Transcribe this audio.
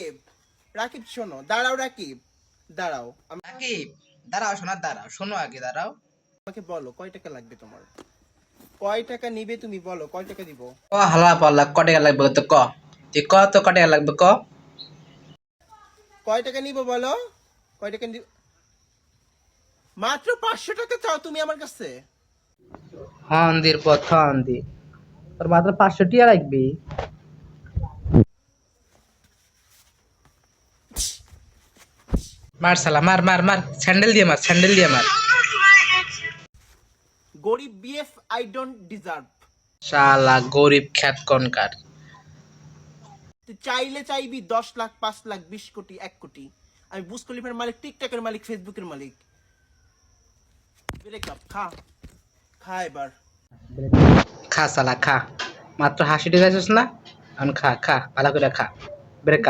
রাকিব, রাকিব শোনো, দাঁড়াও রাকিব, দাঁড়াও। রাকিব, দাঁড়াও শোনা, দাঁড়াও শোনো, আগে দাঁড়াও। আমাকে বলো কয় টাকা লাগবে তোমার? কয় টাকা নিবে তুমি বলো, কয় টাকা দিব? ক হালা পাল্লা, ক টাকা লাগবে তো ক। তুই ক তো ক টাকা লাগবে ক। কয় টাকা নিব বলো? কয় টাকা নিব? মাত্র 500 টাকা চাও তুমি আমার কাছে? হন্দির পথ হন্দি, তোর মাত্র 500 টিয়া লাগবে। মার শালা, মার মার মার, স্যান্ডেল দিয়ে মার, স্যান্ডেল দিয়ে মার। গরিব বিএফ, আই ডোন্ট ডিজার্ভ। শালা গরিব খ্যাত কনকার। তুই চাইলে চাইবি 10 লাখ, 5 লাখ, 20 কোটি, 1 কোটি। আমি বুজ খলিফার মালিক, টিকটকের মালিক, ফেসবুকের মালিক। ব্রেকআপ খা, খা এবার। খা শালা খা, মাত্র 80 টাকা চাইছিস না, এখন খা খা ভালো করে খা। ব্রেকআপ।